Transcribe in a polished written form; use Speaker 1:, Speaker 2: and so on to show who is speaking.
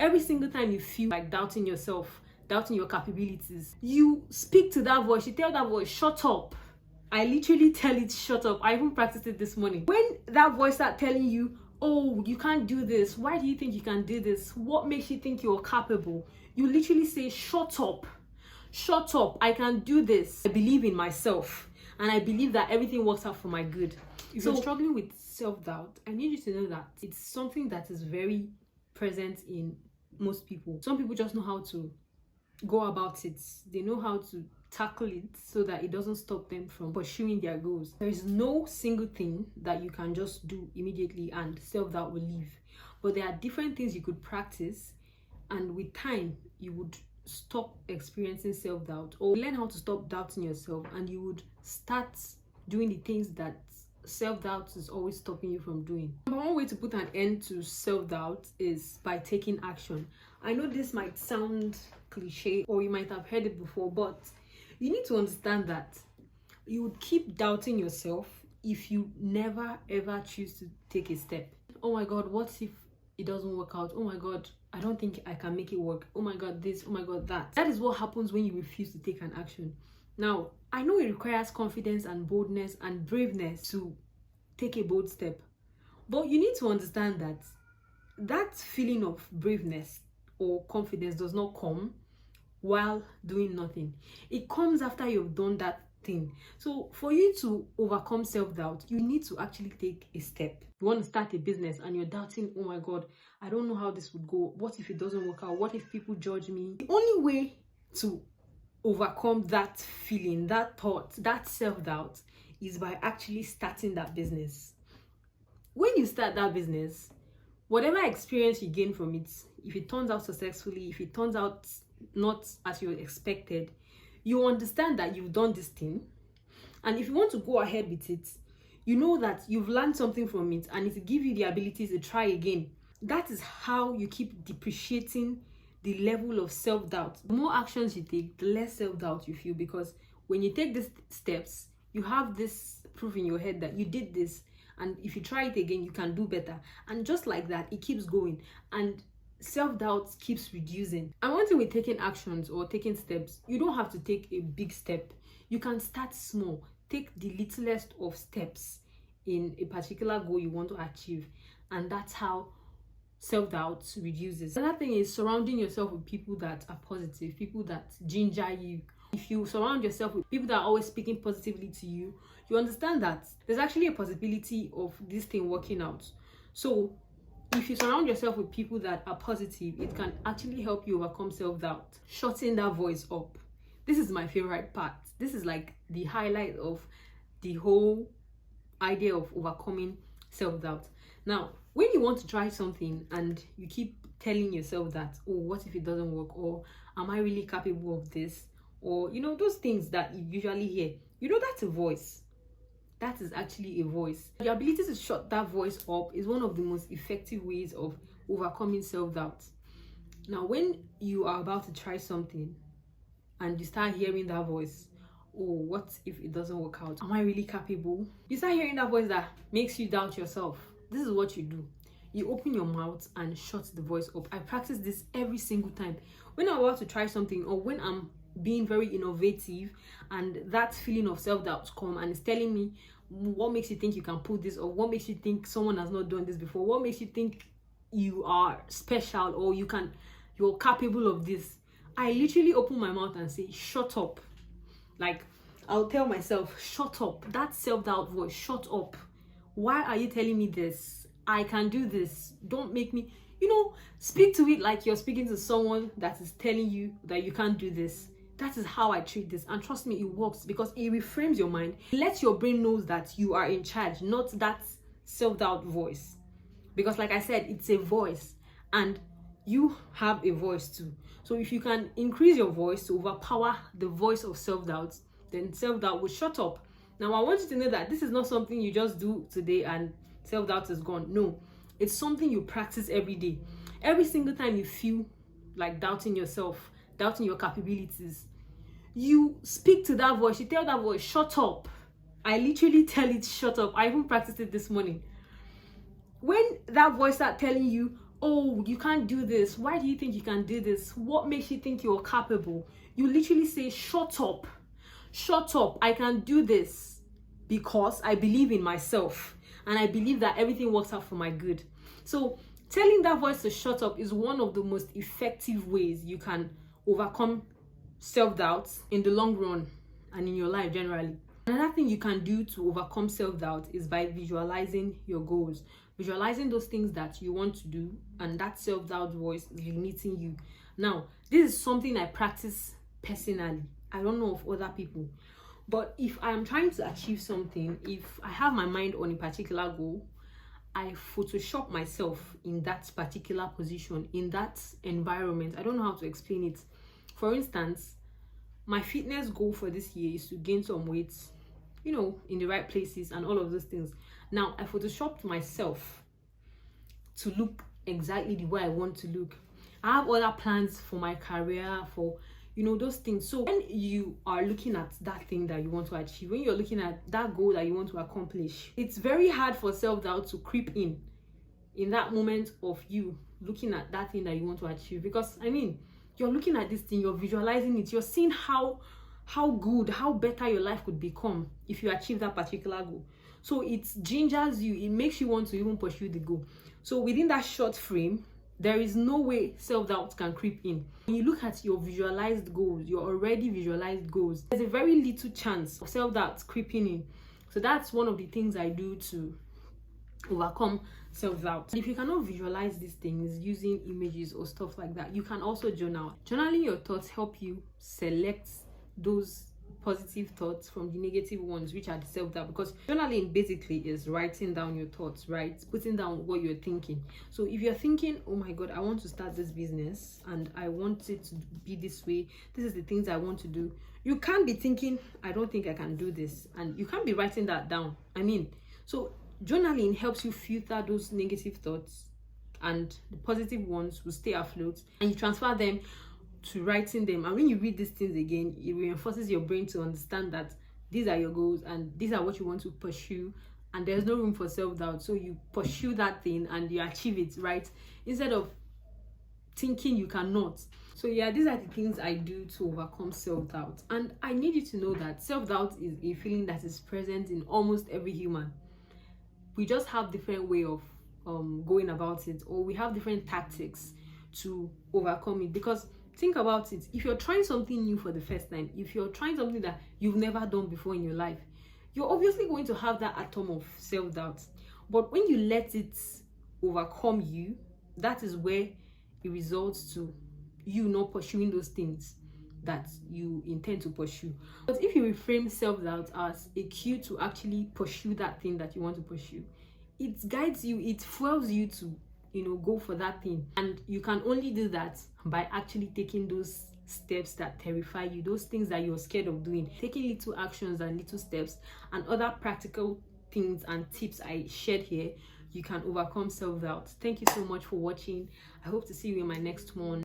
Speaker 1: Every single time you feel like doubting yourself, doubting your capabilities, you speak to that voice, you tell that voice, shut up. I literally tell it, shut up. I even practiced it this morning. When that voice starts telling you, oh, you can't do this, why do you think you can do this, what makes you think you're capable, you literally say, shut up. Shut up, I can do this. I believe in myself, and I believe that everything works out for my good. If you're struggling with self-doubt, I need you to know that it's something that is very present in most people. Some people just know how to go about it. They know how to tackle it so that it doesn't stop them from pursuing their goals. There is no single thing that you can just do immediately and self-doubt will leave. But there are different things you could practice, and with time you would stop experiencing self-doubt, or learn how to stop doubting yourself, and you would start doing the things that self-doubt is always stopping you from doing. One way to put an end to self-doubt is by taking action. I know this might sound cliche, or you might have heard it before, but you need to understand that you would keep doubting yourself if you never ever choose to take a step. Oh my God, what if it doesn't work out? Oh my God, I don't think I can make it work. Oh my God, this, oh my God, that. That is what happens when you refuse to take an action. Now, I know it requires confidence and boldness and braveness to take a bold step, but you need to understand that that feeling of braveness or confidence does not come while doing nothing. It comes after you've done that thing. So for you to overcome self-doubt, you need to actually take a step. You want to start a business and you're doubting, oh my God, I don't know how this would go. What if it doesn't work out? What if people judge me? The only way to overcome that feeling, that thought, that self-doubt is by actually starting that business. When you start that business, whatever experience you gain from it, if it turns out successfully, if it turns out not as you expected, you understand that you've done this thing, and if you want to go ahead with it, you know that you've learned something from it and it will give you the ability to try again. That is how you keep depreciating the level of self-doubt. The more actions you take, the less self-doubt you feel, because when you take these steps, you have this proof in your head that you did this, and if you try it again, you can do better. And just like that, it keeps going, and self-doubt keeps reducing. And one thing with taking actions or taking steps, you don't have to take a big step. You can start small. Take the littlest of steps in a particular goal you want to achieve, and that's how self-doubt reduces. Another thing is surrounding yourself with people that are positive, people that ginger you. If you surround yourself with people that are always speaking positively to you, you understand that there's actually a possibility of this thing working out. So if you surround yourself with people that are positive, it can actually help you overcome self-doubt. Shutting that voice up. This is my favorite part. This is like the highlight of the whole idea of overcoming self-doubt. Now, when you want to try something and you keep telling yourself that, oh, what if it doesn't work? Or am I really capable of this? Or, you know, those things that you usually hear, you know, that's a voice. That is actually a voice. The ability to shut that voice up is one of the most effective ways of overcoming self-doubt. Now, when you are about to try something and you start hearing that voice, oh, what if it doesn't work out? Am I really capable? You start hearing that voice that makes you doubt yourself. This is what you do. You open your mouth and shut the voice up. I practice this every single time. When I'm about to try something, or when I'm being very innovative and that feeling of self-doubt come and it's telling me, what makes you think you can pull this, or what makes you think someone has not done this before, what makes you think you are special, or you're capable of this, I literally open my mouth and say, shut up. Like, I'll tell myself, shut up. That self-doubt voice, shut up. Why are you telling me this? I can do this. Don't make me, speak to it like you're speaking to someone that is telling you that you can't do this. That is how I treat this. And trust me, it works, because it reframes your mind. It lets your brain know that you are in charge, not that self-doubt voice. Because like I said, it's a voice, and you have a voice too. So if you can increase your voice to overpower the voice of self-doubt, then self-doubt will shut up. Now, I want you to know that this is not something you just do today and self-doubt is gone. No, it's something you practice every day. Every single time you feel like doubting yourself, doubting your capabilities, you speak to that voice, you tell that voice, shut up. I literally tell it, shut up. I even practiced it this morning. When that voice starts telling you, oh, you can't do this. Why do you think you can do this? What makes you think you're capable? You literally say, shut up. Shut up. I can do this because I believe in myself and I believe that everything works out for my good. So telling that voice to shut up is one of the most effective ways you can overcome self-doubt in the long run and in your life generally. Another thing you can do to overcome self-doubt is by visualizing your goals. Visualizing those things that you want to do, and that self-doubt voice is limiting you. Now, this is something I practice personally. I don't know of other people. But if I'm trying to achieve something, if I have my mind on a particular goal, I Photoshop myself in that particular position, in that environment. I don't know how to explain it. For instance, my fitness goal for this year is to gain some weight, you know, in the right places and all of those things. Now, I Photoshopped myself to look exactly the way I want to look. I have other plans for my career, for, you know, those things. So when you are looking at that thing that you want to achieve, when you're looking at that goal that you want to accomplish, it's very hard for self-doubt to creep in that moment of you looking at that thing that you want to achieve. Because, I mean, you're looking at this thing, you're visualizing it, you're seeing how good, how better your life could become if you achieve that particular goal. So it gingers you, it makes you want to even pursue the goal. So within that short frame, there is no way self-doubt can creep in. When you look at your visualized goals, your already visualized goals, there's a very little chance of self-doubt creeping in. So that's one of the things I do to overcome self-doubt. If you cannot visualize these things using images or stuff like that, you can also journal. Journaling your thoughts help you select those positive thoughts from the negative ones, which are the self-doubt, because journaling basically is writing down your thoughts, right? Putting down what you're thinking. So if you're thinking, oh my god, I want to start this business and I want it to be this way, this is the things I want to do, you can't be thinking, I don't think I can do this, and you can't be writing that down. I mean, so journaling helps you filter those negative thoughts, and the positive ones will stay afloat, and you transfer them to writing them. And when you read these things again, it reinforces your brain to understand that these are your goals and these are what you want to pursue, and there's no room for self-doubt. So you pursue that thing and you achieve it, right? Instead of thinking you cannot. So yeah, these are the things I do to overcome self-doubt. And I need you to know that self-doubt is a feeling that is present in almost every human. We just have different way of going about it, or we have different tactics to overcome it. Because think about it, if you're trying something new for the first time, if you're trying something that you've never done before in your life, you're obviously going to have that atom of self-doubt. But when you let it overcome you, that is where it results to you not pursuing those things that you intend to pursue. But if you reframe self-doubt as a cue to actually pursue that thing that you want to pursue, it guides you, it fuels you to, you know, go for that thing. And you can only do that by actually taking those steps that terrify you, those things that you're scared of doing, taking little actions and little steps and other practical things and tips I shared here. You can overcome self-doubt. Thank you so much for watching. I hope to see you in my next one.